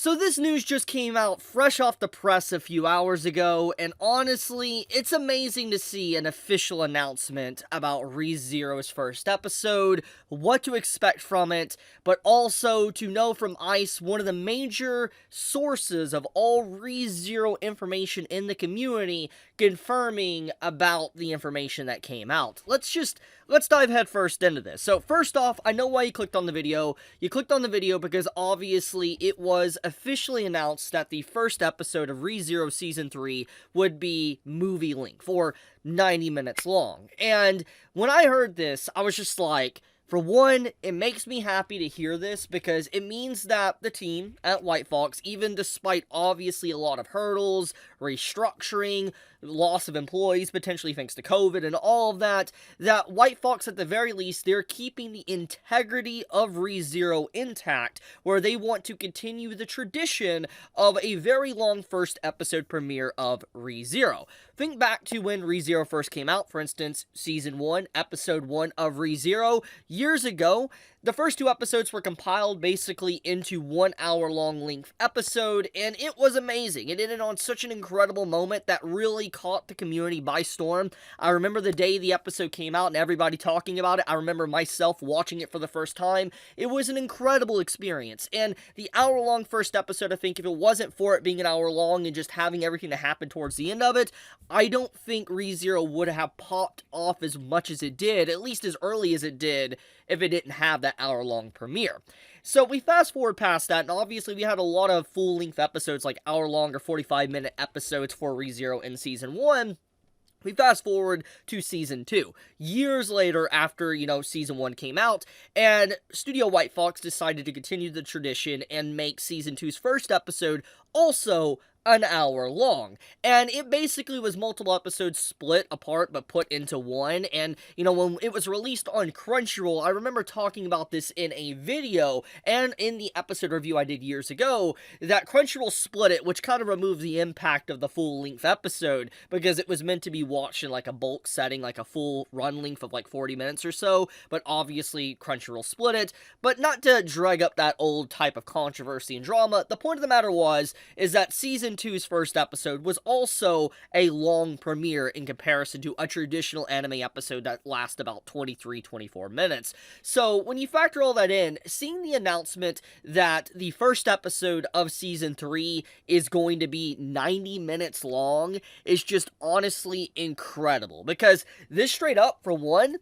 So this news just came out fresh off the press a few hours ago, and honestly, it's amazing to see an official announcement about ReZero's first episode, what to expect from it, but also to know from ICE, one of the major sources of all ReZero information in the community, confirming about the information that came out. Let's dive headfirst into this. So first off, I know why you clicked on the video. You clicked on the video because obviously it was officially announced that the first episode of ReZero Season 3 would be movie length, or 90 minutes long. And when I heard this, I was just like, for one, it makes me happy to hear this because it means that the team at White Fox, even despite obviously a lot of hurdles, restructuring, loss of employees potentially thanks to COVID and all of that, that White Fox at the very least, they're keeping the integrity of ReZero intact, where they want to continue the tradition of a very long first episode premiere of ReZero. Think back to when ReZero first came out, for instance, Season 1, Episode 1 of ReZero. Years ago, the first two episodes were compiled basically into 1 hour long length episode, and it was amazing. It ended on such an incredible moment that really caught the community by storm. I remember the day the episode came out and everybody talking about it. I remember myself watching it for the first time. It was an incredible experience, and the hour long first episode, I think if it wasn't for it being an hour long and just having everything to happen towards the end of it, I don't think ReZero would have popped off as much as it did, at least as early as it did, if it didn't have that hour-long premiere. So we fast forward past that, and obviously we had a lot of full-length episodes, like hour-long or 45-minute episodes for ReZero in Season 1. We fast forward to Season 2, years later after, Season 1 came out, and Studio White Fox decided to continue the tradition and make Season 2's first episode also an hour long. And it basically was multiple episodes split apart but put into one. And, when it was released on Crunchyroll, I remember talking about this in a video and in the episode review I did years ago, that Crunchyroll split it, which kind of removed the impact of the full-length episode because it was meant to be watched in like a bulk setting, like a full run length of like 40 minutes or so, but obviously Crunchyroll split it. But not to drag up that old type of controversy and drama, the point of the matter is that Season 2's first episode was also a long premiere in comparison to a traditional anime episode that lasts about 23-24 minutes. So when you factor all that in, seeing the announcement that the first episode of Season 3 is going to be 90 minutes long is just honestly incredible, because this straight up, for one,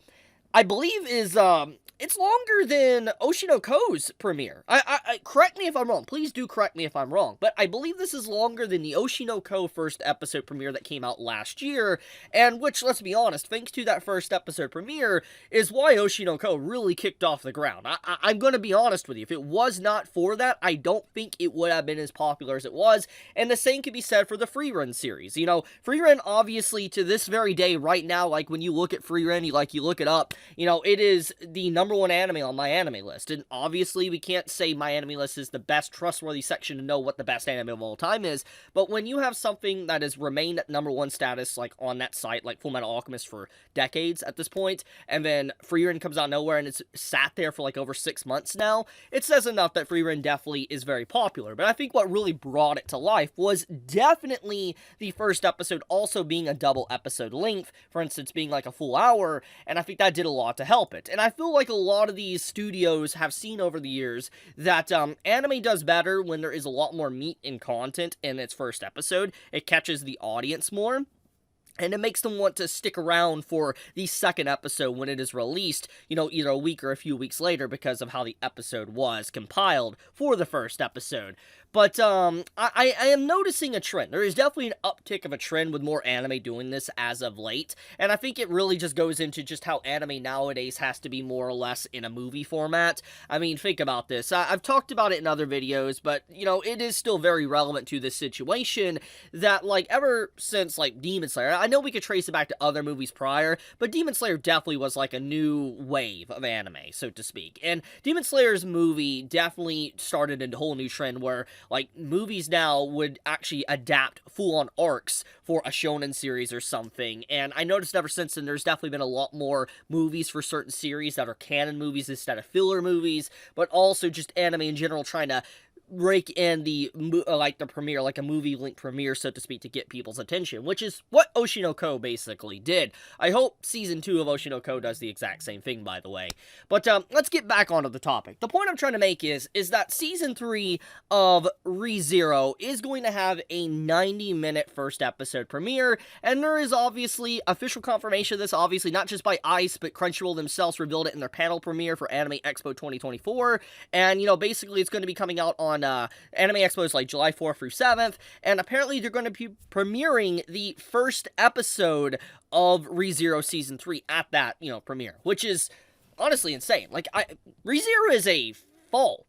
I believe is, it's longer than Oshinoko's premiere. Correct me if I'm wrong. Please do correct me if I'm wrong. But I believe this is longer than the Oshinoko first episode premiere that came out last year, and which, let's be honest, thanks to that first episode premiere, is why Oshinoko really kicked off the ground. I'm going to be honest with you. If it was not for that, I don't think it would have been as popular as it was, and the same could be said for the Free Run series. Free Run, obviously, to this very day, right now, like, when you look at Free Run, you look it up, it is the number one anime on My Anime List, and obviously we can't say My Anime List is the best trustworthy section to know what the best anime of all time is, but when you have something that has remained at number one status, like on that site, like Fullmetal Alchemist for decades at this point, and then Free Run comes out of nowhere and it's sat there for like over 6 months now, it says enough that Free Run definitely is very popular. But I think what really brought it to life was definitely the first episode also being a double episode length, for instance being like a full hour, and I think that did a lot to help it. And I feel like a lot of these studios have seen over the years that anime does better when there is a lot more meat and content in its first episode. It catches the audience more, and it makes them want to stick around for the second episode when it is released, either a week or a few weeks later, because of how the episode was compiled for the first episode. But I am noticing a trend. There is definitely an uptick of a trend with more anime doing this as of late, and I think it really just goes into just how anime nowadays has to be more or less in a movie format. I mean, think about this. I've talked about it in other videos, but, it is still very relevant to this situation that, like, ever since, like, Demon Slayer, I know we could trace it back to other movies prior, but Demon Slayer definitely was, like, a new wave of anime, so to speak. And Demon Slayer's movie definitely started a whole new trend where, like, movies now would actually adapt full-on arcs for a shonen series or something, and I noticed ever since then there's definitely been a lot more movies for certain series that are canon movies instead of filler movies, but also just anime in general trying to rake in the like the premiere, like a movie link premiere, so to speak, to get people's attention, which is what Oshinoko basically did. I hope season 2 of Oshinoko does the exact same thing, by the way. But let's get back onto the topic. The point I'm trying to make is that season 3 of ReZero is going to have a 90-minute first episode premiere, and there is obviously official confirmation of this, obviously not just by ICE, but Crunchyroll themselves revealed it in their panel premiere for Anime Expo 2024, and, you know, basically it's going to be coming out on Anime Expo is like July 4th through 7th, and apparently they're going to be premiering the first episode of ReZero Season 3 at that, you know, premiere, which is honestly insane. Like, ReZero is a fall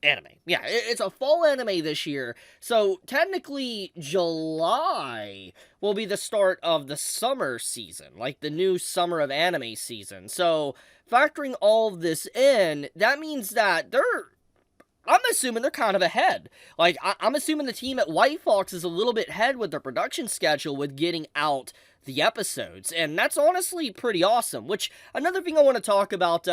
anime. Yeah, it's a fall anime this year, so technically July will be the start of the summer season, like the new summer of anime season. So factoring all of this in, that means that I'm assuming they're kind of ahead. Like, I'm assuming the team at White Fox is a little bit ahead with their production schedule with getting out the episodes, and that's honestly pretty awesome. Which, another thing I want to talk about,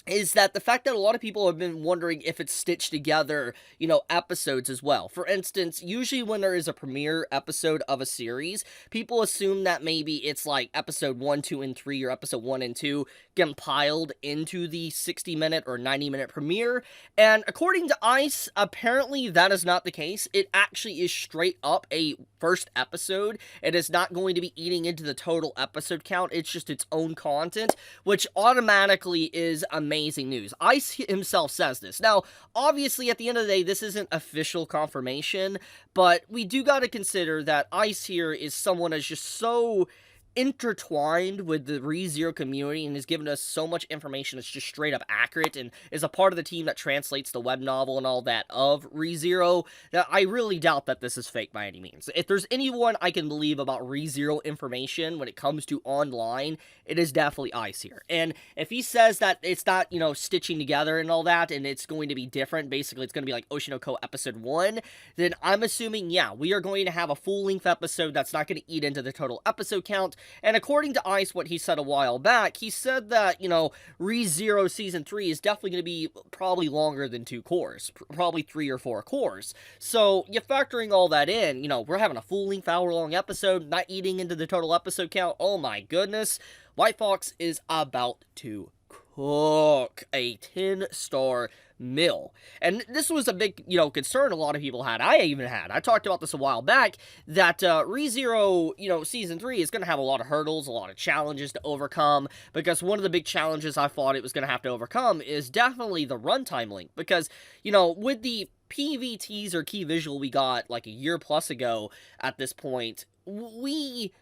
is that the fact that a lot of people have been wondering if it's stitched together, you know, episodes as well. For instance, usually when there is a premiere episode of a series, people assume that maybe it's like episode 1, 2, and 3, or episode 1 and 2 compiled into the 60-minute or 90-minute premiere, and according to ICE, apparently that is not the case. It actually is straight up a first episode. It is not going to be eating into the total episode count. It's just its own content, which automatically is amazing news. ICE himself says this. Now, obviously, at the end of the day, this isn't official confirmation, but we do got to consider that ICE here is someone that's just so intertwined with the ReZero community and has given us so much information that's just straight up accurate and is a part of the team that translates the web novel and all that of ReZero, that I really doubt that this is fake by any means. If there's anyone I can believe about ReZero information when it comes to online, it is definitely ICE here. And if he says that it's not, you know, stitching together and all that, and it's going to be different, basically it's going to be like Oshinoko episode 1, then I'm assuming, yeah, we are going to have a full-length episode that's not going to eat into the total episode count. And according to ICE, what he said a while back, he said that, you know, ReZero Season 3 is definitely going to be probably longer than 2 cores, probably 3 or 4 cores. So, you're factoring all that in, you know, we're having a full-length hour-long episode, not eating into the total episode count. Oh my goodness, White Fox is about to cook a 10-star meal. And this was a big, you know, concern a lot of people had. I talked about this a while back, that ReZero, you know, Season 3 is going to have a lot of hurdles, a lot of challenges to overcome, because one of the big challenges I thought it was going to have to overcome is definitely the runtime link, because, you know, with the PV teaser key visual we got like a year plus ago at this point, we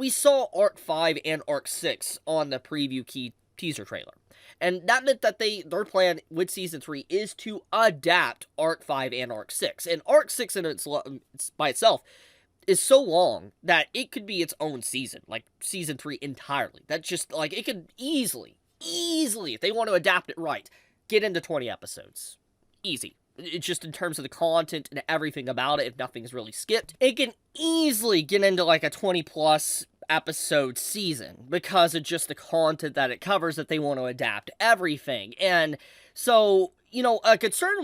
saw Arc 5 and Arc 6 on the preview key teaser trailer. And that meant that their plan with Season 3 is to adapt Arc 5 and Arc 6. And Arc 6 by itself is so long that it could be its own season, like Season 3 entirely. That's just, like, it could easily, if they want to adapt it right, get into 20 episodes. Easy. It's just in terms of the content and everything about it, if nothing's really skipped, it can easily get into like a 20-plus episode season because of just the content that it covers, that they want to adapt everything. And so, you know, a concern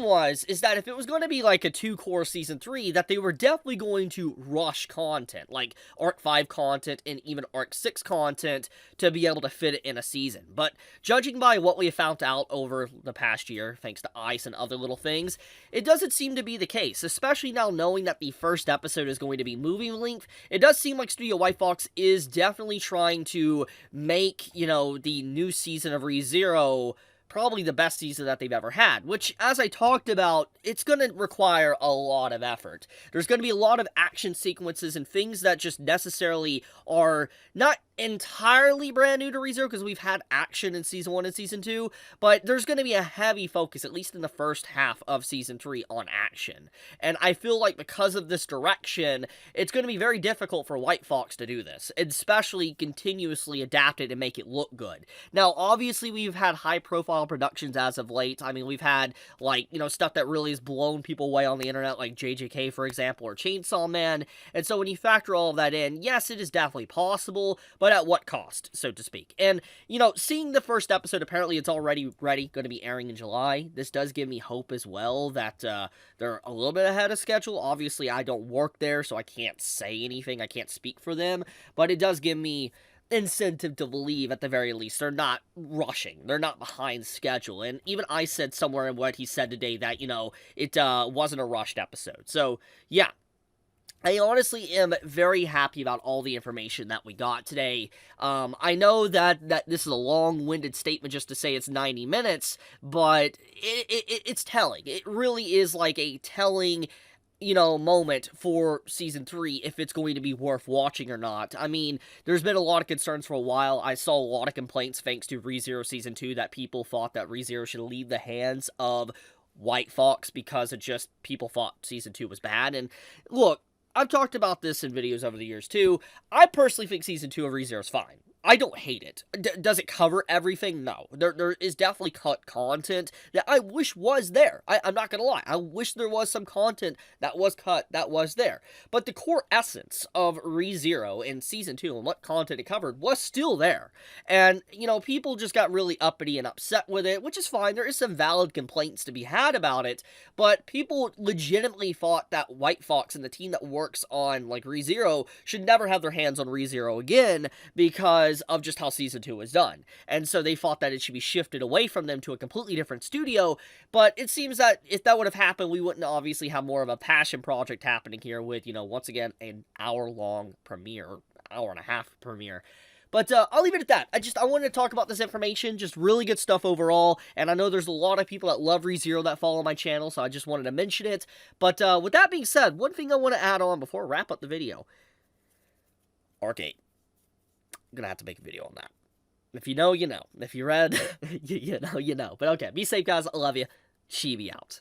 is that if it was going to be like a 2-core Season 3, that they were definitely going to rush content, like Arc 5 content and even Arc 6 content, to be able to fit it in a season. But judging by what we have found out over the past year, thanks to ICE and other little things, it doesn't seem to be the case, especially now knowing that the first episode is going to be movie length. It does seem like Studio White Fox is definitely trying to make, you know, the new season of ReZero probably the best season that they've ever had, which, as I talked about, it's going to require a lot of effort. There's going to be a lot of action sequences and things that just necessarily are not entirely brand new to ReZero, because we've had action in Season 1 and Season 2, but there's going to be a heavy focus, at least in the first half of Season 3, on action. And I feel like because of this direction, it's going to be very difficult for White Fox to do this, especially continuously adapt it and make it look good. Now, obviously, we've had high-profile productions as of late. I mean, we've had, like, you know, stuff that really has blown people away on the internet, like JJK, for example, or Chainsaw Man, and so when you factor all of that in, yes, it is definitely possible, but but at what cost, so to speak. And, seeing the first episode, apparently it's already ready, going to be airing in July. This does give me hope as well that they're a little bit ahead of schedule. Obviously, I don't work there, so I can't say anything. I can't speak for them, but it does give me incentive to believe, at the very least, they're not rushing. They're not behind schedule. And even I said somewhere in what he said today that, it wasn't a rushed episode. So, yeah. I honestly am very happy about all the information that we got today. I know that this is a long-winded statement just to say it's 90 minutes, but it's telling. It really is like a telling moment for Season 3 if it's going to be worth watching or not. I mean, there's been a lot of concerns for a while. I saw a lot of complaints thanks to ReZero Season 2 that people thought that ReZero should leave the hands of White Fox because it just people thought Season 2 was bad. And look, I've talked about this in videos over the years too. I personally think Season 2 of ReZero is fine. I don't hate it. Does it cover everything? No. There is definitely cut content that I wish was there. I'm not gonna lie. I wish there was some content that was cut that was there. But the core essence of ReZero in Season 2 and what content it covered was still there. And, people just got really uppity and upset with it, which is fine. There is some valid complaints to be had about it, but people legitimately thought that White Fox and the team that works on, ReZero should never have their hands on ReZero again because of just how Season 2 was done. And so they thought that it should be shifted away from them to a completely different studio, but it seems that if that would have happened, we wouldn't obviously have more of a passion project happening here with, once again, an hour-long premiere, hour-and-a-half premiere. But I'll leave it at that. I wanted to talk about this information, just really good stuff overall, and I know there's a lot of people that love ReZero that follow my channel, so I just wanted to mention it. But with that being said, one thing I want to add on before I wrap up the video. Arcade. I'm gonna have to make a video on that. If you know, you know. If you read, you know. But okay, be safe, guys. I love you. Chibi out.